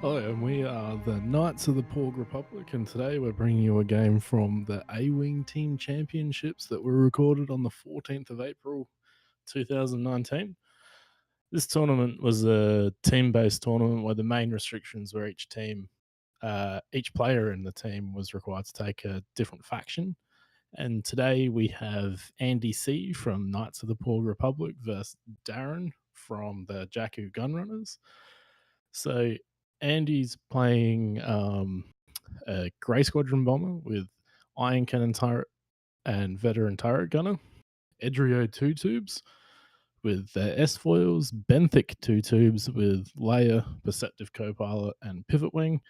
Hello, and we are the Knights of the Porg Republic, and today we're bringing you a game from the A-Wing Team Championships that were recorded on the 14th of April 2019. This tournament was a team-based tournament where the main restrictions were each player in the team was required to take a different faction. And today we have Andy C from Knights of the Porg Republic versus Darren from the Jakku Gunrunners. So Andy's playing a Grey Squadron bomber with Iron Cannon turret and Veteran turret gunner, Edrio 2 tubes with their S foils, Benthic 2 tubes with Leia, Perceptive co-pilot, and Pivot Wing,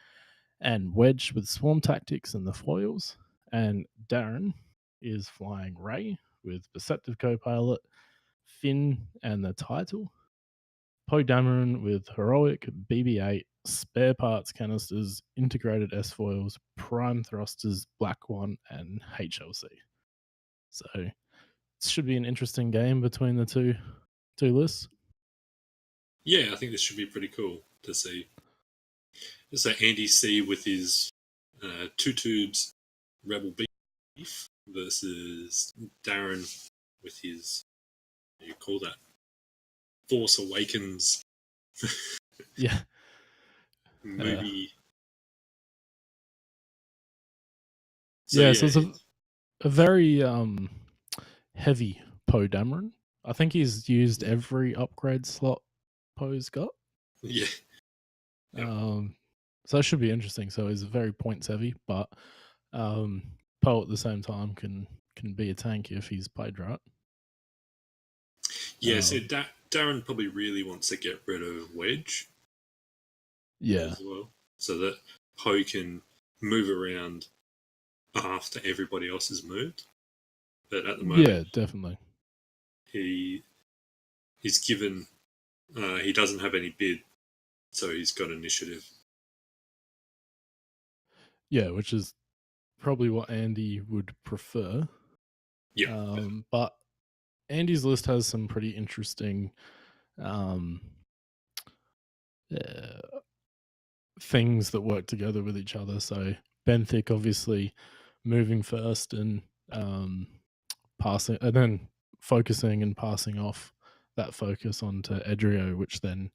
and Wedge with Swarm Tactics and the foils. And Darren is flying Rey with Perceptive co-pilot, Finn, and the title. Poe Dameron with heroic BB-8, spare parts canisters, integrated S foils, prime thrusters, Black One, and HLC. So it should be an interesting game between the two lists. Yeah, I think this should be pretty cool to see. So Andy C with his 2 tubes Rebel Beef versus Darren with his, what do you call that? Force Awakens Yeah. movie. So it's a very heavy Poe Dameron. I think he's used every upgrade slot Poe's got. Yeah. Yep. So it should be interesting. So he's very points heavy, but Poe at the same time can be a tank if he's played right. Yeah, so Darren probably really wants to get rid of Wedge. Yeah. As well. So that Poe can move around after everybody else has moved. But at the moment, yeah, definitely. He's given. He doesn't have any bid, so he's got initiative. Yeah, which is probably what Andy would prefer. Yeah. But Andy's list has some pretty interesting things that work together with each other. So Benthic obviously moving first and passing, and then focusing and passing off that focus onto Edrio, which then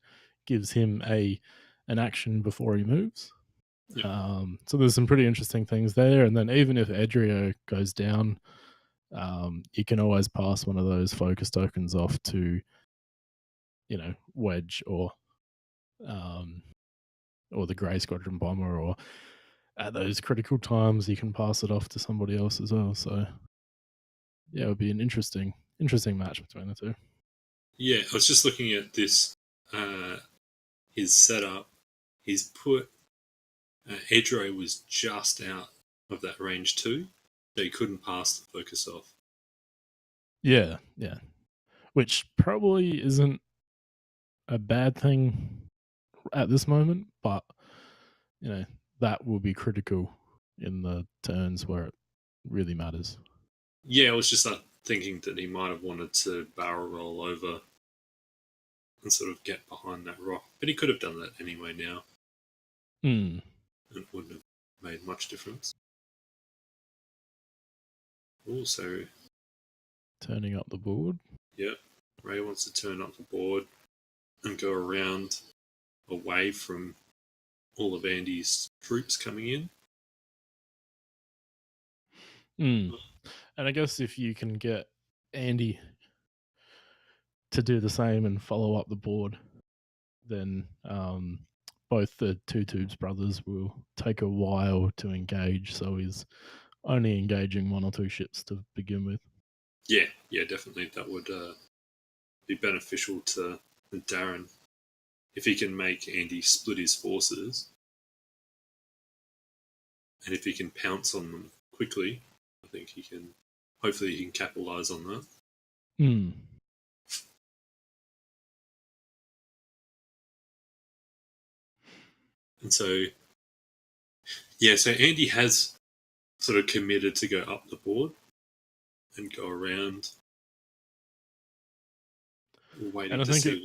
gives him an action before he moves. Yeah. So there's some pretty interesting things there. And then even if Edrio goes down, you can always pass one of those focus tokens off to, Wedge or the Grey Squadron bomber, or at those critical times you can pass it off to somebody else as well. So yeah, it would be an interesting match between the two. Yeah, I was just looking at this. His setup. He's put Edro was just out of that range too, so he couldn't pass the focus off. Yeah, which probably isn't a bad thing at this moment, but that will be critical in the turns where it really matters. Yeah, I was just thinking that he might have wanted to barrel roll over and sort of get behind that rock, but he could have done that anyway now. Mm. It wouldn't have made much difference. Also, turning up the board. Yeah, Rey wants to turn up the board and go around away from all of Andy's troops coming in. And I guess if you can get Andy to do the same and follow up the board, then both the Two Tubes brothers will take a while to engage. So he's only engaging one or two ships to begin with. Yeah, definitely. That would be beneficial to Darren if he can make Andy split his forces, and if he can pounce on them quickly, I think he can. Hopefully, he can capitalize on that. And so, yeah, so Andy has sort of committed to go up the board and go around, waiting to see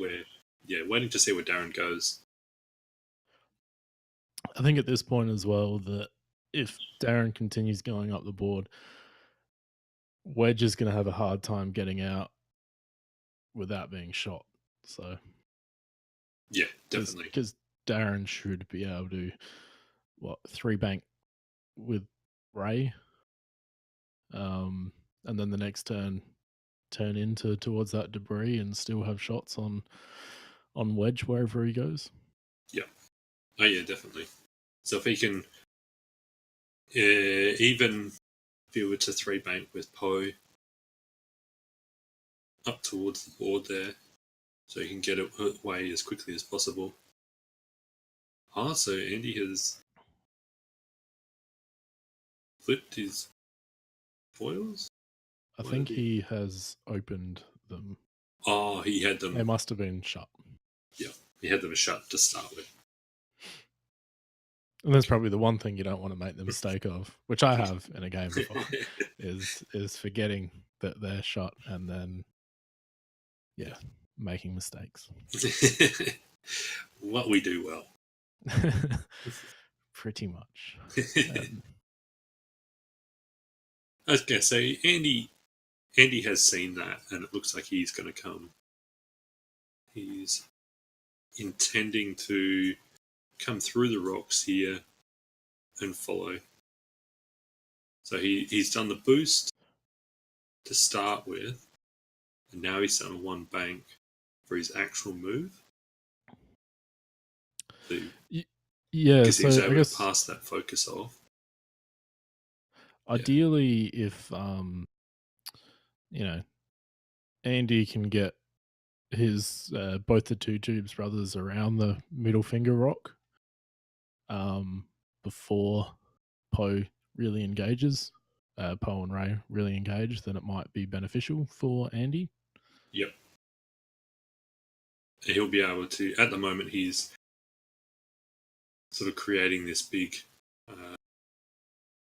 where Darren goes. I think at this point as well that if Darren continues going up the board, Wedge is going to have a hard time getting out without being shot. So Yeah, definitely. because Darren should be able to three bank with Rey, and then the next turn into towards that debris and still have shots on Wedge wherever he goes. Yeah. Oh yeah, definitely. So if he can, even if he were to three bank with Poe up towards the board there, so he can get it away as quickly as possible. So Andy has flipped his foils? I think he has opened them. Oh, he had them. They must have been shut. Yeah, he had them shut to start with. And that's probably the one thing you don't want to make the mistake of, which I have in a game before, is forgetting that they're shot and then, making mistakes. What we do well. Pretty much. Okay, so Andy has seen that, and it looks like he's going to come. He's intending to come through the rocks here and follow. So he's done the boost to start with, and now he's done one bank for his actual move. So, because he's able to pass that focus off. Ideally, if Andy can get his both the two tubes brothers around the middle finger rock before Poe really engages, Poe and Rey really engage, then it might be beneficial for Andy. Yep. He'll be able to, at the moment, he's sort of creating this big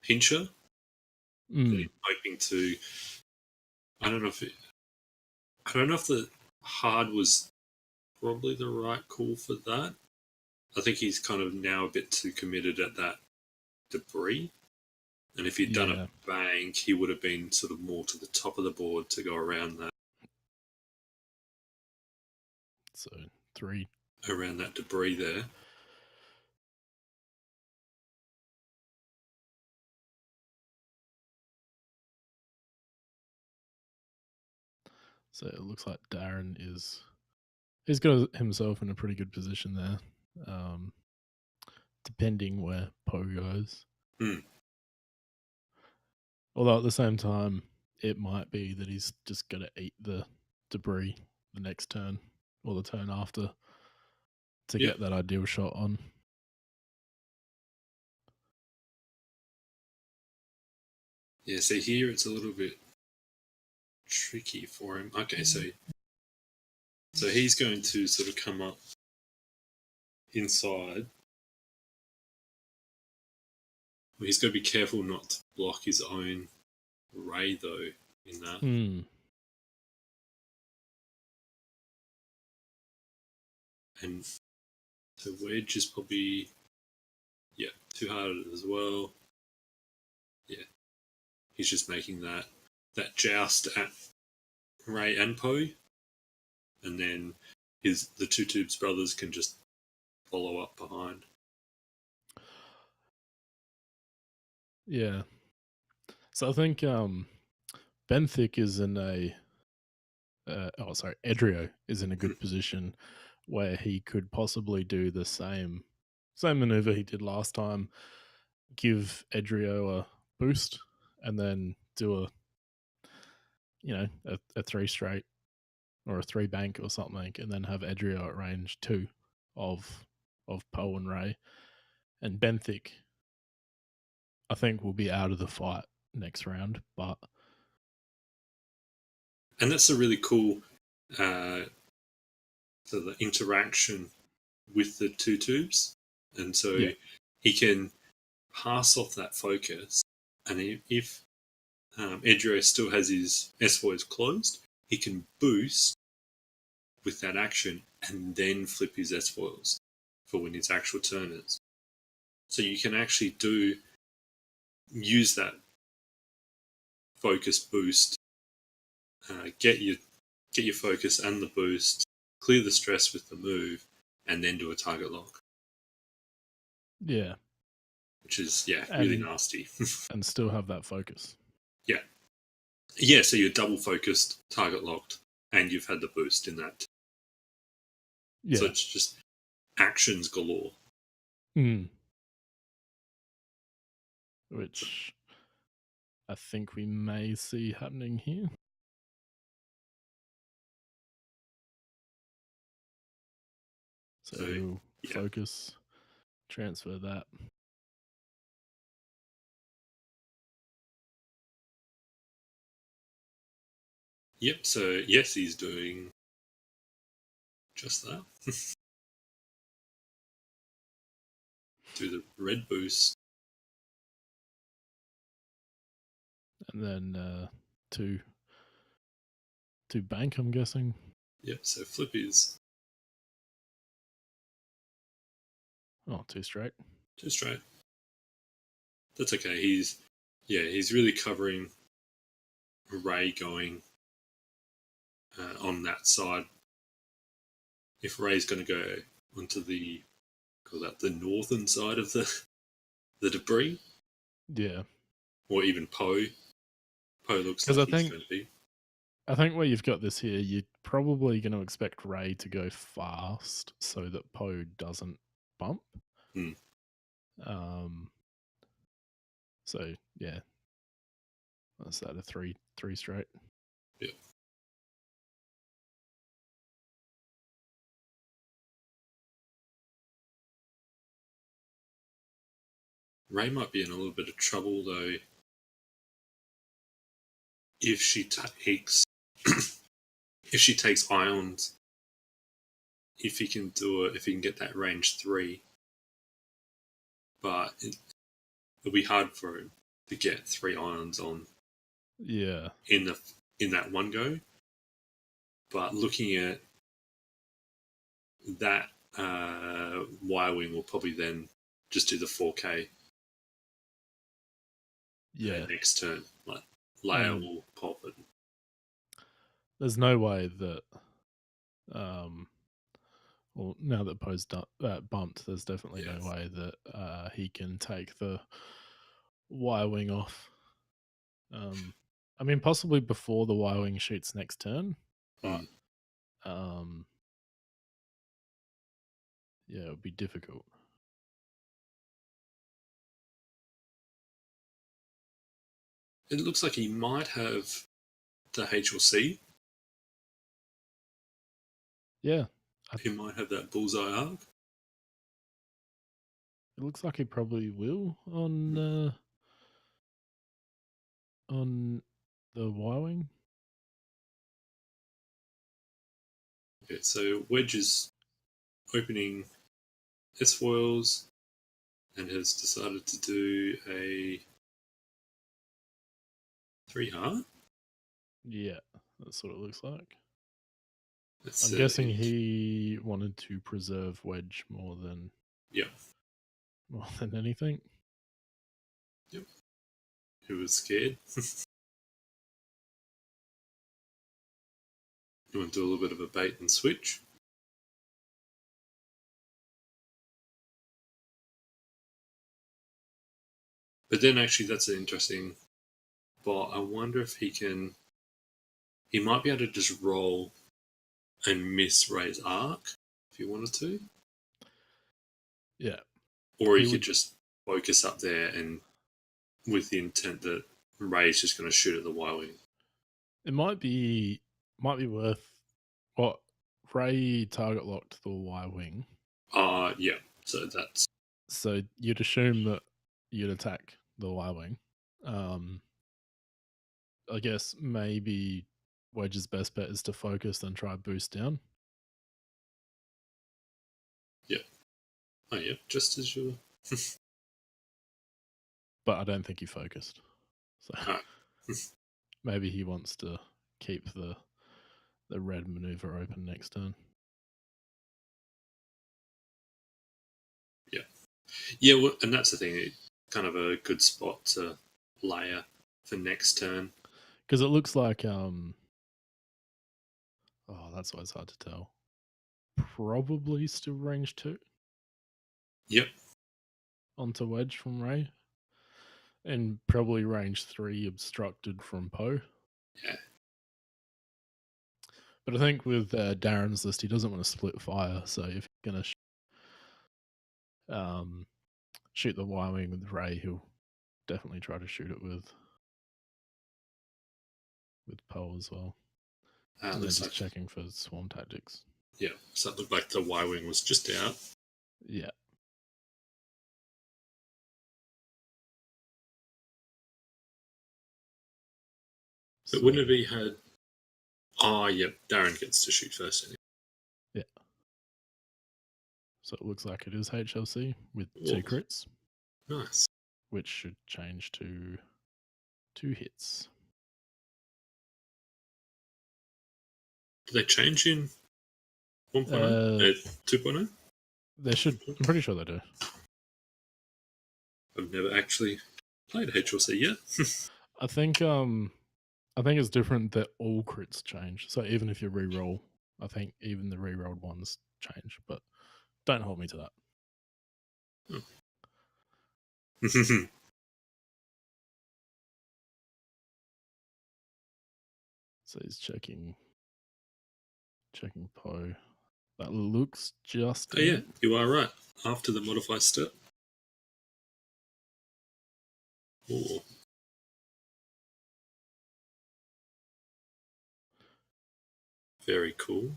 pincher. He's hoping to, I don't know if the hard was probably the right call for that. I think he's kind of now a bit too committed at that debris. And if he'd done a bank, he would have been sort of more to the top of the board to go around that. So 3. Around that debris there. So it looks like Darren he's got himself in a pretty good position there, depending where Poe goes. Although at the same time, it might be that he's just going to eat the debris the next turn or the turn after to get that ideal shot on. Yeah, so here it's a little bit tricky for him. Okay, so he's going to sort of come up inside. Well, he's got to be careful not to block his own Rey, though, in that. And so Wedge is probably, too hard as well. Yeah. He's just making that joust at Rey and Poe. And then the two tubes brothers can just follow up behind. Yeah. So I think Benthic is in Edrio is in a good position where he could possibly do the same maneuver he did last time, give Edrio a boost, and then do a 3 straight or a 3 bank or something, and then have Edrio at range 2 of Poe and Rey. And Benthic, I think, will be out of the fight next round, but... And that's a really cool the interaction with the two tubes. And so he can pass off that focus, and if Edrio still has his S-foils closed, he can boost with that action and then flip his S-foils for when his actual turn is. So you can actually use that focus boost, get your focus and the boost, clear the stress with the move, and then do a target lock. Yeah. Which is, really nasty. And still have that focus. Yeah. Yeah, so you're double focused, target locked, and you've had the boost in that. Yeah. So it's just actions galore. Which I think we may see happening here. So focus, transfer that. Yep, so yes, he's doing just that. Do the red boost. And then two bank, I'm guessing. Yep, so flip is... Oh, 2 straight. 2 straight. That's okay. He's really covering Rey going on that side. If Rey's going to go onto the northern side of the debris, yeah, or even Poe looks like he's going to be. I think where you've got this here, you're probably going to expect Rey to go fast so that Poe doesn't bump. So yeah, that's that, a three straight. Yeah. Rey might be in a little bit of trouble though if she takes ions. If he can get that range 3, but it'll be hard for him to get 3 ions on. Yeah. In that one go, but looking at that, Y-wing will probably then just do the 4K. Yeah. Next turn, like Leia will pop it. There's no way that, well, now that Poe's bumped, there's definitely no way that he can take the Y-wing off. I mean, possibly before the Y-wing shoots next turn, but yeah, it would be difficult. It looks like he might have the HLC. Yeah. He might have that bullseye arc. It looks like he probably will on the Y-wing. Okay, so Wedge is opening S-foils and has decided to do a 3 hard. Yeah, that's what it looks like. I'm guessing he wanted to preserve Wedge more than anything. Yep. He was scared. You want to do a little bit of a bait and switch. But then actually that's an interesting bot. I wonder if he might be able to just roll and miss Rey's arc if he wanted to. Yeah. Or he could just focus up there and with the intent that Rey's just going to shoot at the Y-wing. It might be worth what Rey target locked the Y-wing. Yeah. So you'd assume that you'd attack the Y-wing. I guess maybe Wedge's best bet is to focus and try boost down. Yeah. Oh yeah, just as you're. But I don't think he focused. So maybe he wants to keep the red maneuver open next turn. Yeah. Yeah, well, and that's the thing. Kind of a good spot to layer for next turn. Because it looks like that's always hard to tell. Probably still range 2. Yep. Onto wedge from Rey. And probably range 3 obstructed from Poe. Yeah. But I think with Darren's list, he doesn't want to split fire. So if you're going to shoot the Y-wing with Rey, he'll definitely try to shoot it with Poe as well. And then just checking for swarm tactics. Yeah, so it looked like the Y-wing was just out. Yeah. But wouldn't it be had... Oh, yeah, Darren gets to shoot first. Anyway. Yeah. So it looks like it is HLC with 2 crits. Nice. Which should change to 2 hits. Did they change in 1.0? 2.0? They should. I'm pretty sure they do. I've never actually played HLC yet. I think it's different that all crits change. So even if you re-roll, I think even the re-rolled ones change. But don't hold me to that. So he's checking Poe. That looks just... Oh, yeah, you are right. After the modify step. Ooh. Very cool.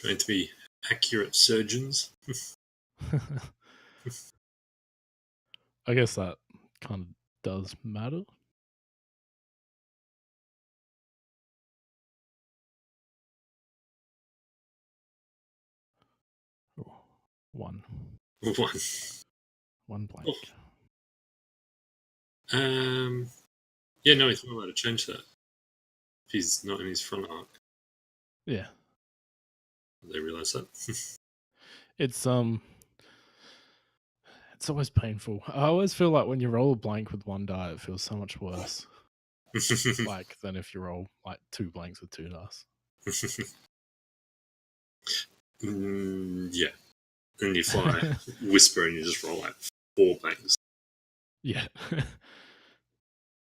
Going to be accurate surgeons. I guess that kind of does matter. Oh, 1. 1 blank. Oh. Yeah, no, he's not allowed to change that. If he's not in his front arc. Yeah. They realise that. It's always painful. I always feel like when you roll a blank with 1 die, it feels so much worse. Like than if you roll like 2 blanks with 2 dice. Yeah. And you fly whisper and you just roll like 4 blanks. Yeah.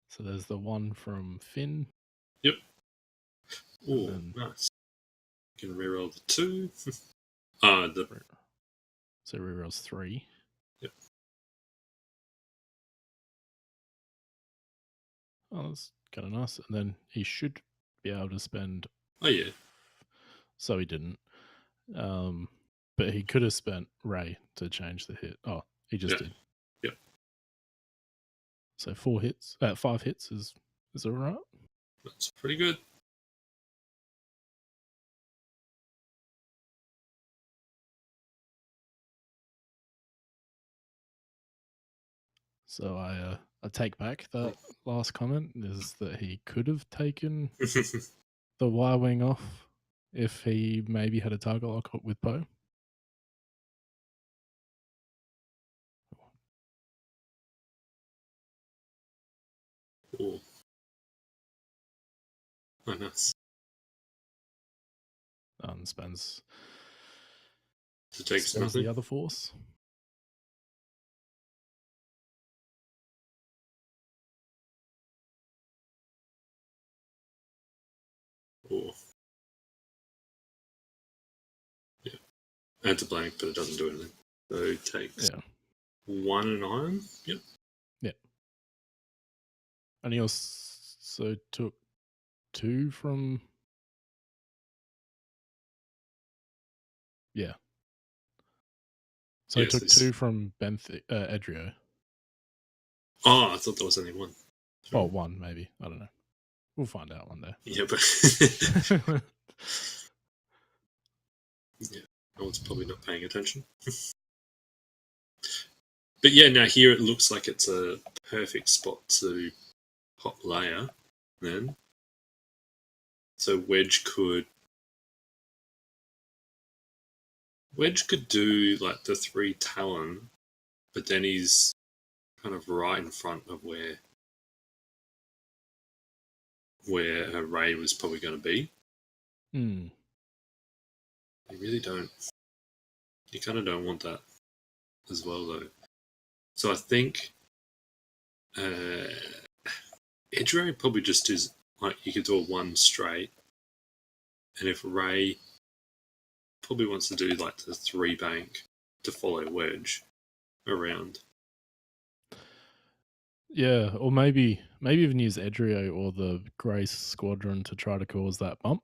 So there's the 1 from Finn. Yep. Oh, nice. You can reroll the 2. So rerolls 3. Yep. Oh, that's kind of nice. And then he should be able to spend... Oh, yeah. So he didn't. But he could have spent Rey to change the hit. Oh, he just did. Yep. So 5 hits is all right. That's pretty good. So I take back that last comment, is that he could have taken the Y-wing off if he maybe had a target lock with Poe. Oh, nice. Spends to take the other force. Oh. Yeah. Adds a blank, but it doesn't do anything. So it takes 1 and iron. Yep. Yeah. And he also took 2 from... Yeah. So he took 2 from Edrio. Oh, I thought there was only 1. Oh, 1 maybe. I don't know. We'll find out one day. Yeah, but yeah, no one's probably not paying attention. But yeah, now here it looks like it's a perfect spot to pop layer then. So Wedge could do like the 3 Talon, but then he's kind of right in front of where Rey was probably going to be. Hmm. You really don't. You kind of don't want that as well, though. So I think Edge Ray probably just is like you could do a 1 straight, and if Rey probably wants to do like the 3 bank to follow Wedge around. Yeah, or maybe even use Edrio or the Grace Squadron to try to cause that bump.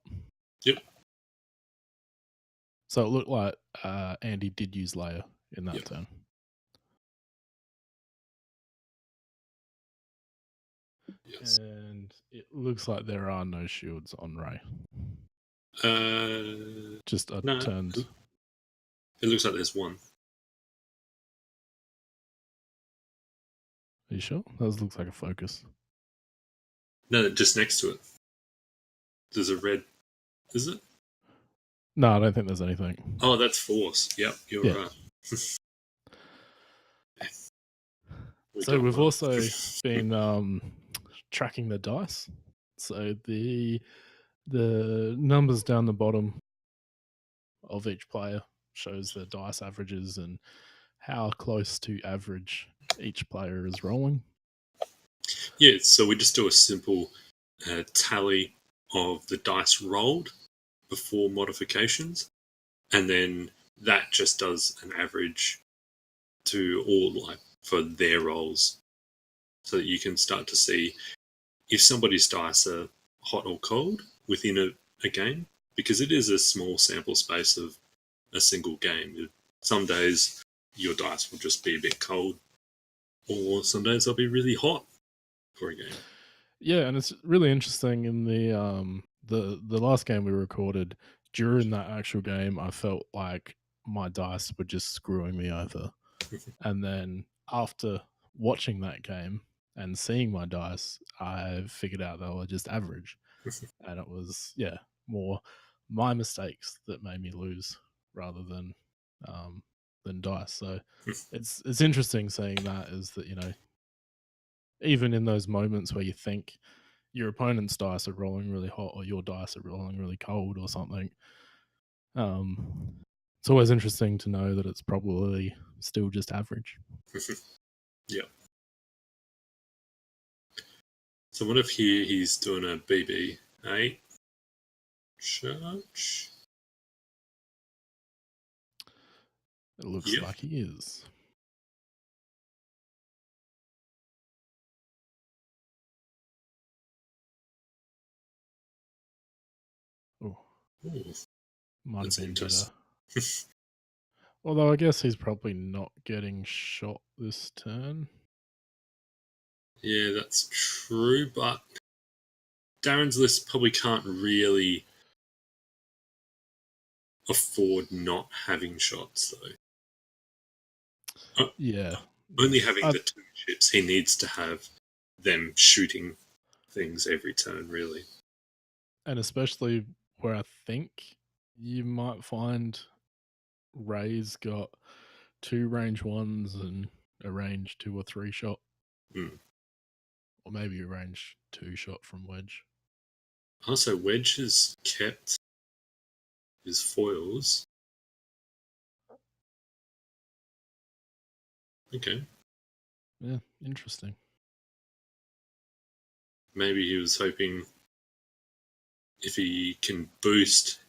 Yep. So it looked like Andy did use layer in that Yep. turn. Yes. And it looks like there are no shields on Rey. Just a No. turned. It looks like there's 1. Are you sure? That looks like a focus. No, just next to it. There's a red. Is it? No, I don't think there's anything. Oh, that's Force. Yep, you're right. So we've also been tracking the dice. So the numbers down the bottom of each player shows the dice averages and how close to average each player is rolling. Yeah, so we just do a simple tally of the dice rolled before modifications, and then that just does an average to all like for their rolls, so that you can start to see if somebody's dice are hot or cold within a game, because it is a small sample space of a single game. Some days your dice will just be a bit cold, or some days they'll be really hot for a game. Yeah, and it's really interesting in the last game we recorded. During that actual game, I felt like my dice were just screwing me over. And then after watching that game and seeing my dice, I figured out they were just average. And it was, more my mistakes that made me lose rather than dice. So it's interesting seeing that, is that, even in those moments where you think your opponent's dice are rolling really hot or your dice are rolling really cold or something, it's always interesting to know that it's probably still just average. Yeah. So what if here he's doing a BB-8 charge? It looks like he is. Oh, might have been better. Although I guess he's probably not getting shot this turn. Yeah, that's true, but Darren's list probably can't really afford not having shots, though. Only having the 2 ships, he needs to have them shooting things every turn, really. And especially where I think you might find Rey's got 2 range 1s and a range 2 or 3 shot. Or maybe a range 2 shot from Wedge. Also, Wedge has kept his foils. Okay. Yeah, interesting. Maybe he was hoping if he can boost,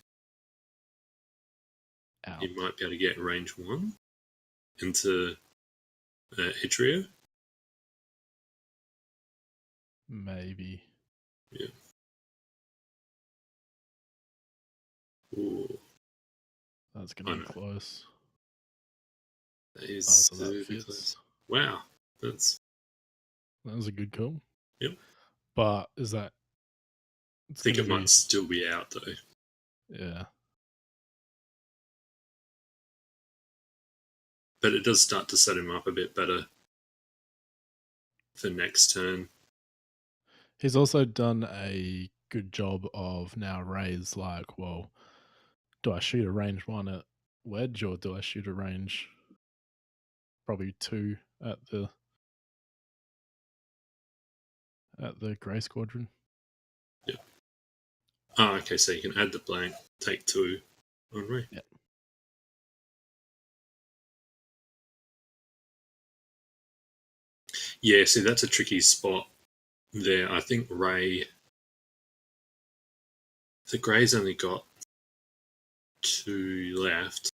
he might be able to get range 1 into Idrio. Maybe. Yeah. Ooh. That's going to be close. That is so that super fits. close. Wow. That was a good call. Yep. But is that... I think it might still be out, though. Yeah. But it does start to set him up a bit better for next turn. He's also done a good job of now Ray's like, well, do I shoot a range 1 at wedge or do I shoot a range probably 2 at the grey squadron? Yep. Oh, okay, so you can add the blank, take 2 on Ray. Yep. Yeah, see, that's a tricky spot there. I think Ray... The Grey's only got 2 left.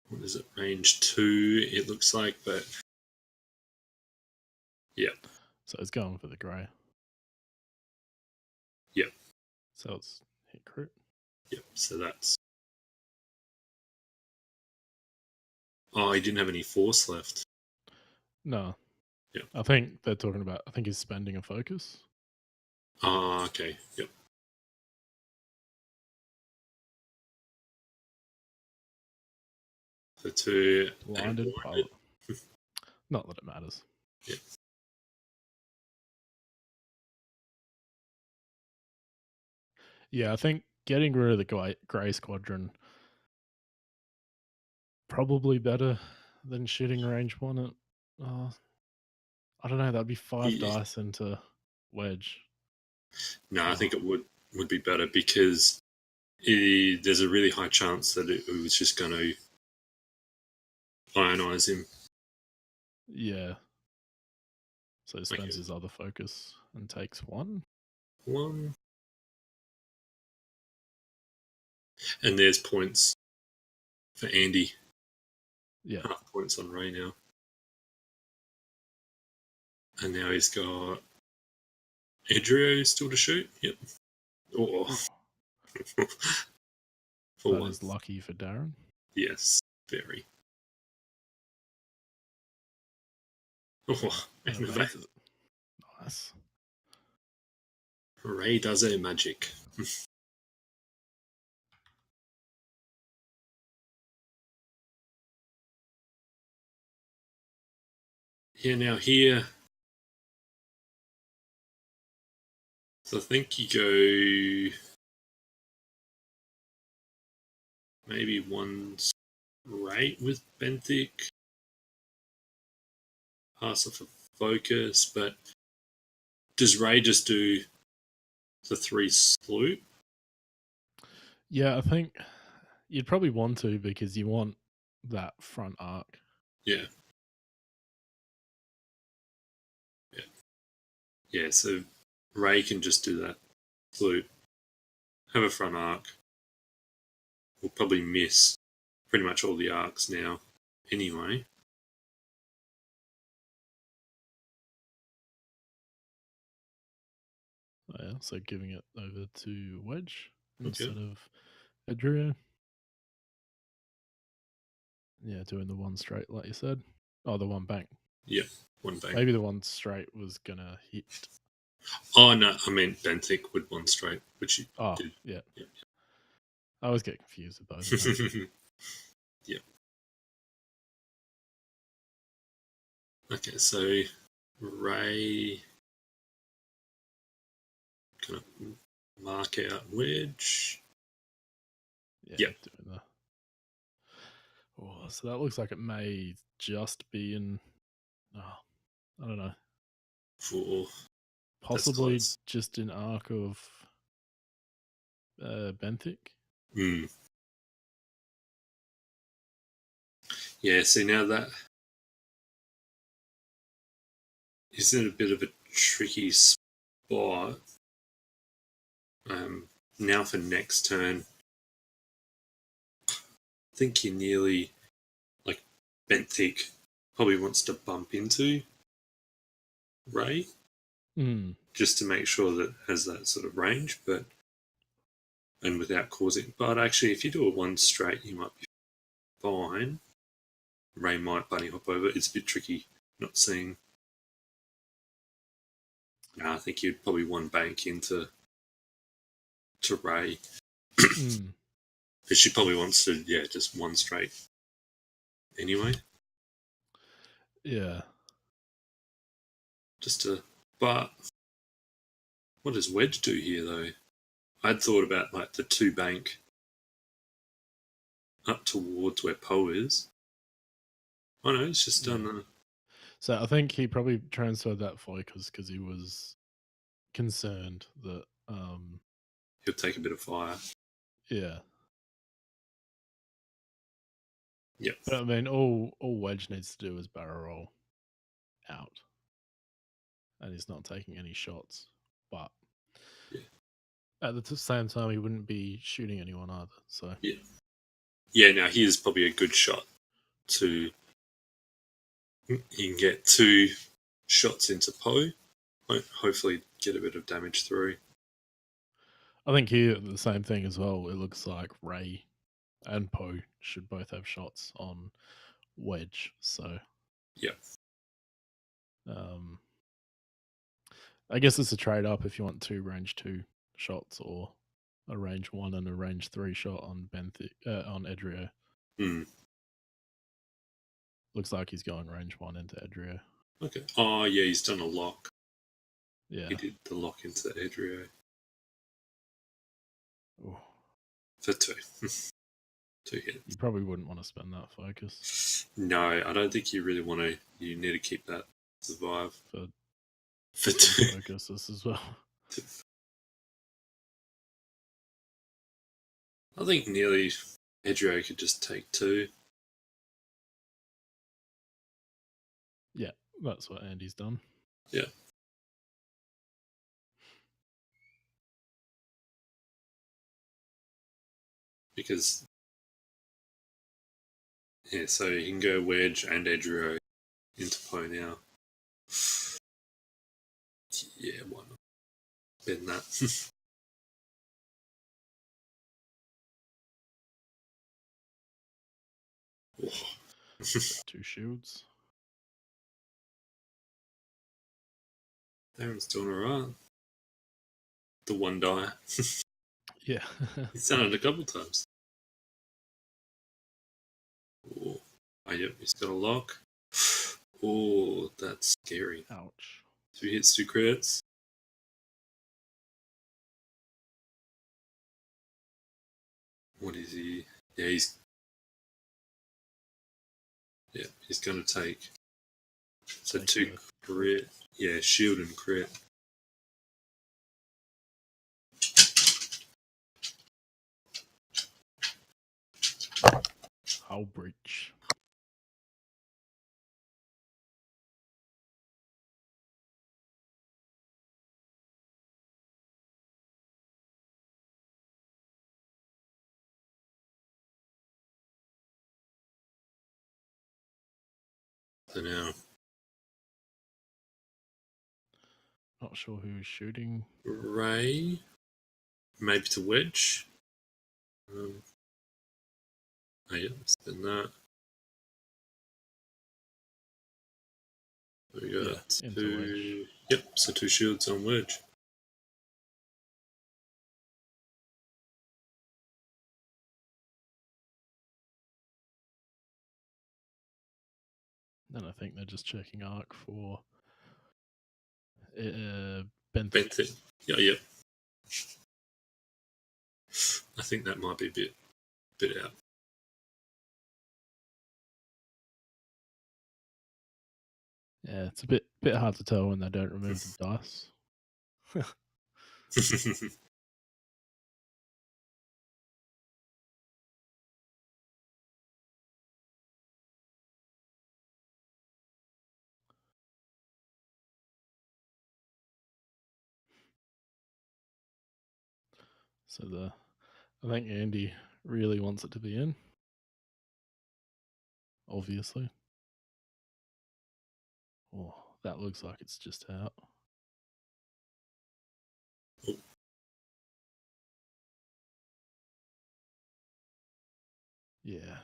What is it? Range 2, it looks like, but... Yeah. So it's going for the grey. Yep. So it's hit crit. Yep, so that's... Oh, he didn't have any force left. No. Yeah. I think they're talking about, I think he's spending a focus. Oh, okay. Yep. The 2 Blinded pilot. Not that it matters. Yep. Yeah, I think getting rid of the grey squadron probably better than shooting range 1 at... I don't know, that'd be 5 dice into wedge. No, I think it would be better because there's a really high chance that it was just going to ionize him. Yeah. So he spends his other focus and takes 1. 1. And there's points for Andy. Yeah. Half points on Ray now. And now he's got Adrio still to shoot. Yep. Oh. For that 1. is lucky for Darren. Yes, very. Oh, nice. Ray does her magic. Yeah, now here. So I think you go maybe 1 straight with Benthic. Pass off a focus, but does Ray just do the 3 sloop? Yeah, I think you'd probably want to because you want that front arc. Yeah. Yeah, so Ray can just do that sloop. Have a front arc. We'll probably miss pretty much all the arcs now anyway. Oh, yeah, so giving it over to wedge instead of Adrio. Yeah, doing the 1 straight like you said. Oh, the 1 bank. Yeah, 1 bank. Maybe the 1 straight was going to hit. Oh, no, I meant Benthic with 1 straight, which you did. Yeah. I always get confused with those. Yeah. Okay, so Ray kind of mark out wedge. Yeah. Doing the... Oh, so that looks like it may just be in... Oh, I don't know. For possibly just an arc of Benthic. Yeah, see now that is in a bit of a tricky spot. Now for next turn, I think you nearly like Benthic probably wants to bump into Ray just to make sure that it has that sort of range, and without causing. But actually, if you do a 1 straight, you might be fine. Ray might bunny hop over. It's a bit tricky not seeing. No, I think you'd probably 1 bank into Ray. But she probably wants to, just one straight anyway. Yeah. But what does Wedge do here, though? I'd thought about like the 2 bank up towards where Poe is. Oh no, it's just done. Yeah. So I think he probably transferred that focus because he was concerned that, He'll take a bit of fire. yeah. Yep. But I mean, all Wedge needs to do is barrel roll out, and he's not taking any shots. But at the same time, he wouldn't be shooting anyone either. So Now here's probably a good shot to. He can get 2 shots into Poe. Hopefully, get a bit of damage through. I think here the same thing as well. It looks like Rey and Poe should both have shots on Wedge. So I guess it's a trade up if you want 2 range 2 shots or a range 1 and a range 3 shot on on Edrio. Looks like he's going range 1 into Edrio. Okay. Oh yeah, he's done a lock. Yeah. He did the lock into Edrio. Ooh. For 2. 2 hits. You probably wouldn't want to spend that focus. No, I don't think you really want to. You need to keep that survive. For 2 focuses as well. I think nearly Edrio could just take 2. Yeah, that's what Andy's done. Yeah. Because so you can go Wedge and Edrio into Poe now. Yeah, why not? Better than that. Oh. 2 shields. Darren's doing alright. The 1 die. Yeah. He's done it a couple times. Oh, yep, he's got a lock. Oh, that's scary. Ouch. 2 hits, 2 crits. What is he? Yeah, he's going to take. So 2 crit. Yeah, shield and crit. Hull breach. So now. Not sure who's shooting. Rey. Maybe to Wedge. Oh yeah, spin that. There we go. 2. Yep, so 2 shields on Wedge. And I think they're just checking arc for Benthic. Yeah. I think that might be a bit out. Yeah, it's a bit hard to tell when they don't remove the dice. So I think Andy really wants it to be in. Obviously. Oh, that looks like it's just out. Oh. Yeah,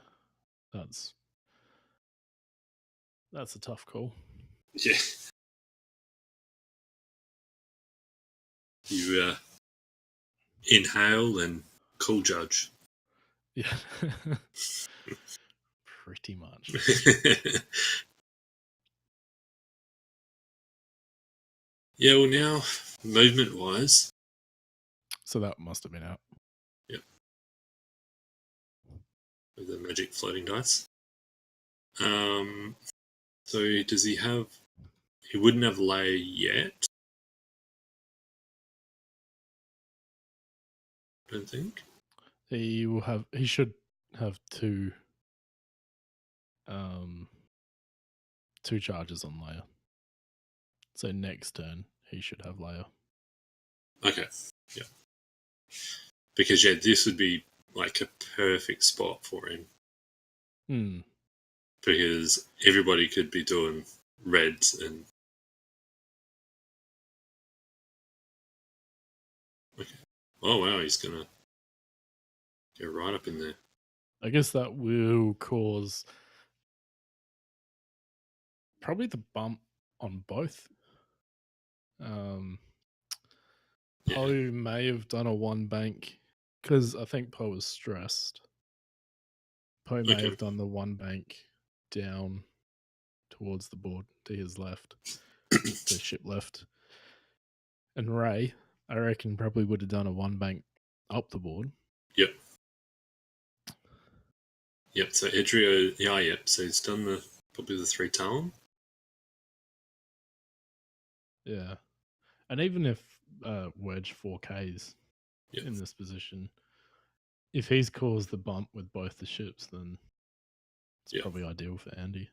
that's a tough call. Yeah. You inhale and call judge. Yeah. Pretty much. Yeah, well, now, movement wise, So that must have been out. yep, with the magic floating dice. So does he have? He wouldn't have layer yet. I don't think. He will have. He should have two charges on layer. So next turn he should have layer. Okay. Yeah. Because this would be like a perfect spot for him. Hmm. Because everybody could be doing reds and. Okay. Oh wow, he's gonna go right up in there. I guess that will cause probably the bump on both. Yeah. Poe may have done a one bank because I think Poe was stressed. Poe may Okay. have done the one bank down towards the board to his left, to ship left. And Rey, I reckon, probably would have done a one bank up the board. Yep. Yep. So Edrio, yeah, yep. So he's done probably the 3 Talon. Yeah. And even if Wedge 4Ks Yep. in this position, if he's caused the bump with both the ships, then it's Yep. probably ideal for Andy.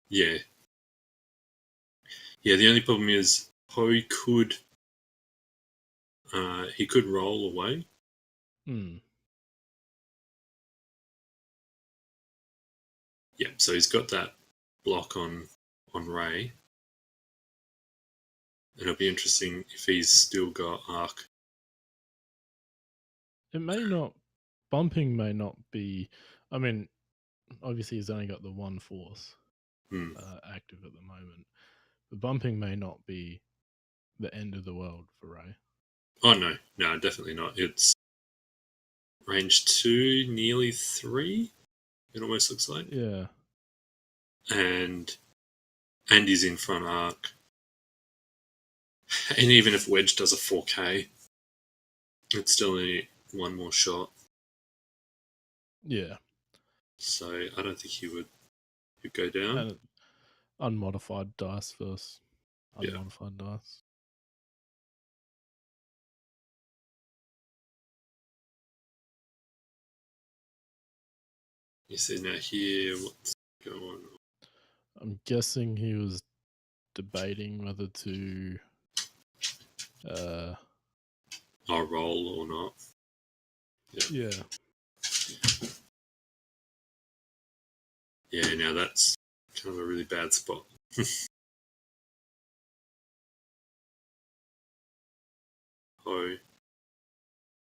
Yeah. Yeah, the only problem is Poe could he could roll away. Hmm. Yeah, so he's got that block on Rey. And it'll be interesting if he's still got arc. It may not, bumping may not be, I mean, obviously he's only got the one force active at the moment. The bumping may not be the end of the world for Rey. Oh no, definitely not. It's range 2, nearly 3. It almost looks like. Yeah. And he's in front arc. And even if Wedge does a 4K, it's still only one more shot. Yeah. So I don't think he would go down. And unmodified dice versus Yeah. unmodified dice. You see now here, what's going on? I'm guessing he was debating whether to I'll roll or not. Yeah. Yeah, now that's kind of a really bad spot. Oh,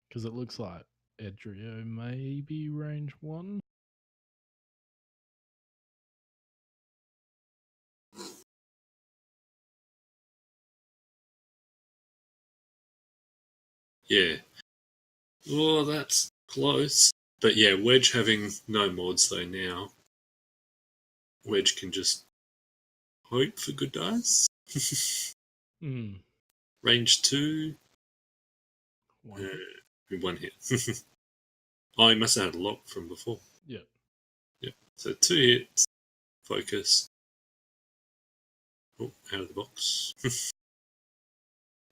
Because it looks like Edrio may be range 1. yeah. Oh, that's close. But yeah, Wedge having no mods though now. Wedge can just hope for good dice. Hmm. Range 2. One hit. One hit. Oh, he must have had a lock from before. Yeah. Yep. So 2 hits. Focus. Oh, out of the box.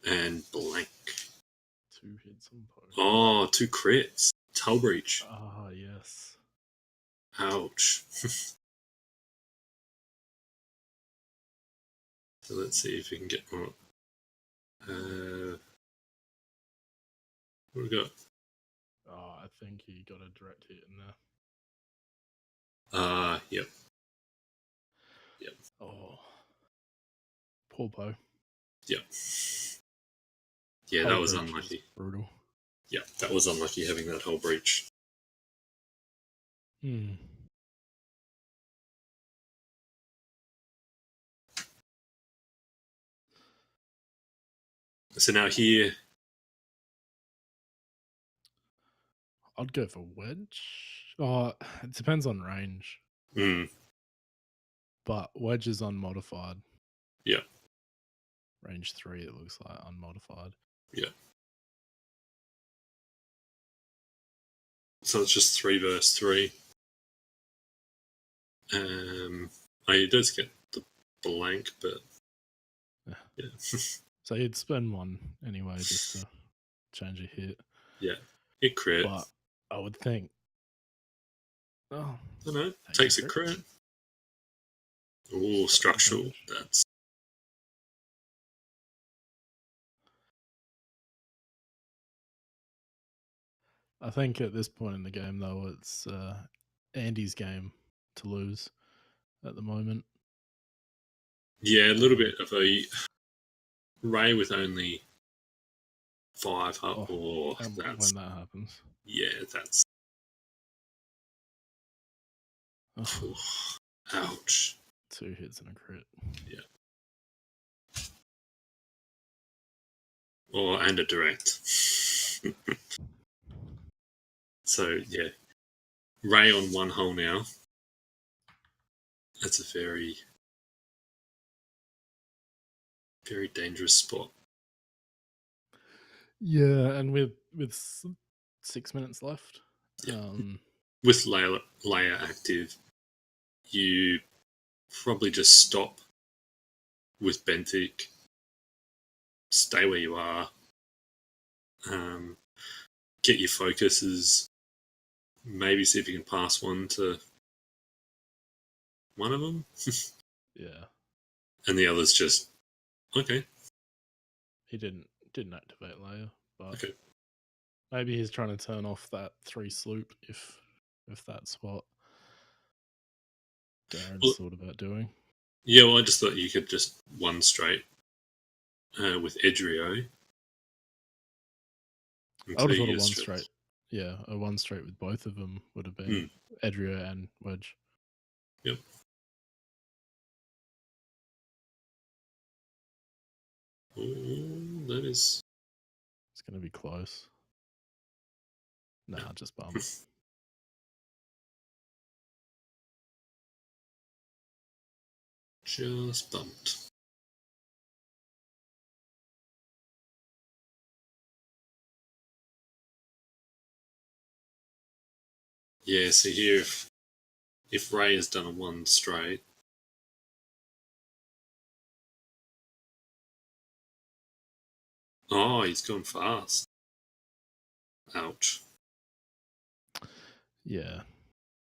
And blank. 2 hits on Poe. Oh, 2 crits. Hull breach. Ah, yes. Ouch. So let's see if we can get more. What we got? Oh, I think he got a direct hit in there. Yep. Oh. Poor Poe. Yep. Yeah, that was unlucky. Brutal. Yeah, that was unlucky having that whole breach. Hmm. So now here, I'd go for wedge. Oh, it depends on range, but wedge is unmodified. yeah, Range 3, it looks like unmodified. yeah. So it's just 3 versus 3. It does get the blank, but yeah. So you'd spend one anyway just to change a hit. Yeah, it crit. But I would think. Oh, I know. Takes a crit. Oh, structural. Damage. That's. I think at this point in the game, though, it's Andy's game to lose at the moment. Yeah, a little bit of a Rey with only 5 up. Oh, that's. When that happens. Yeah, that's. Oh, ouch. 2 hits and a crit. Yeah. Oh, and a direct. So, yeah. Rey on 1 hole now. That's a very, very dangerous spot. Yeah, and with 6 minutes left. Yeah. With Leia active, you probably just stop with Benthic, stay where you are, get your focuses, maybe see if you can pass one to one of them. Yeah. And the other's just, okay. He didn't activate Leia, but Okay. maybe he's trying to turn off that 3 sloop if that's what Darren's thought about doing. Yeah, well, I just thought you could just 1 straight with Edrio. I would have thought a 1 straight. Yeah, a 1 straight with both of them would have been Edrio and wedge. Yep. Oh, that is. It's going to be close. Nah, just bump. Just bumped. Yeah, so here, if Rey has done a 1 straight, oh, he's gone fast. Ouch. Yeah.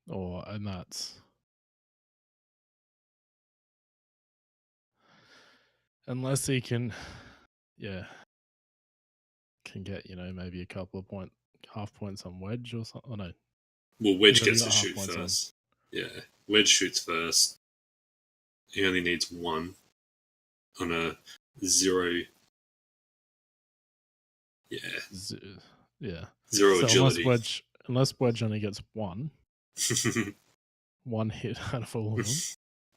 And that's unless he can, can get maybe a couple of half points on wedge or something. Oh no. Well, wedge gets to shoot first. Yeah, wedge shoots first. He only needs 1 on a 0. Yeah. Yeah. 0 so agility. Unless wedge only gets 1 hit out of all of them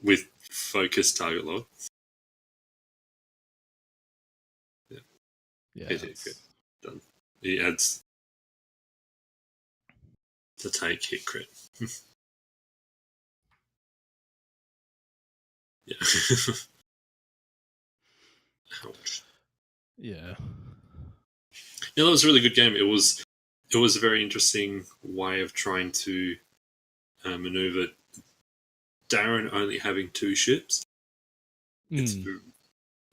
with focus target lock. Yeah. Hit. Done. He adds to take hit crit. Yeah. Ouch. Yeah. Yeah, that was a really good game. It was a very interesting way of trying to maneuver Darren only having 2 ships. And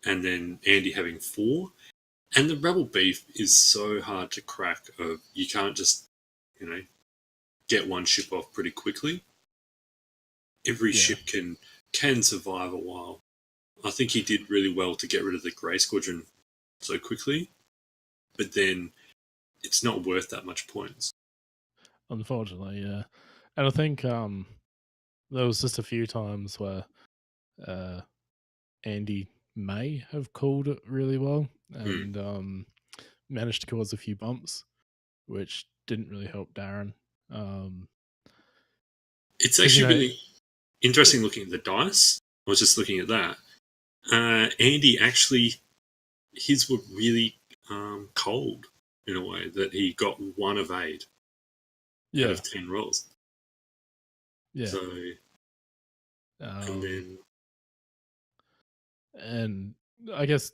then Andy having 4. And the Rebel beef is so hard to crack. You can't just, get 1 ship off pretty quickly. Every ship can survive a while. I think he did really well to get rid of the Grey Squadron so quickly, but then it's not worth that much points. Unfortunately, yeah. And I think there was just a few times where Andy may have called it really well and managed to cause a few bumps, which didn't really help Darren. It's actually really interesting looking at the dice. I was just looking at that. Andy actually his were really cold in a way that he got 1 of 8 out of 10 rolls. Yeah. So, and I guess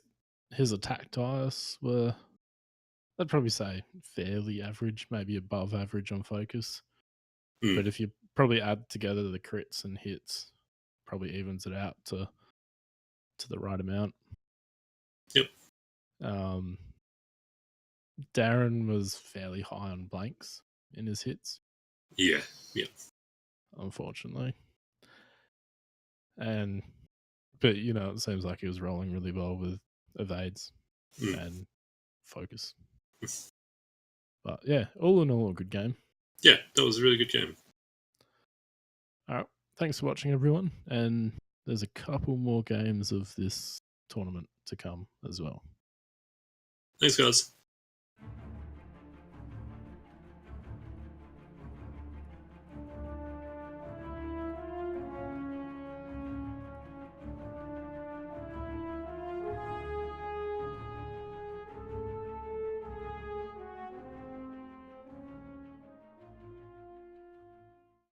his attack dice were, I'd probably say fairly average, maybe above average on focus. But if you probably add together the crits and hits, probably evens it out to the right amount. Yep. Darren was fairly high on blanks in his hits. Yeah. Unfortunately. But it seems like he was rolling really well with evades and focus. But yeah, all in all, a good game. Yeah, that was a really good game. All right. Thanks for watching, everyone. And there's a couple more games of this tournament to come as well. Thanks, guys.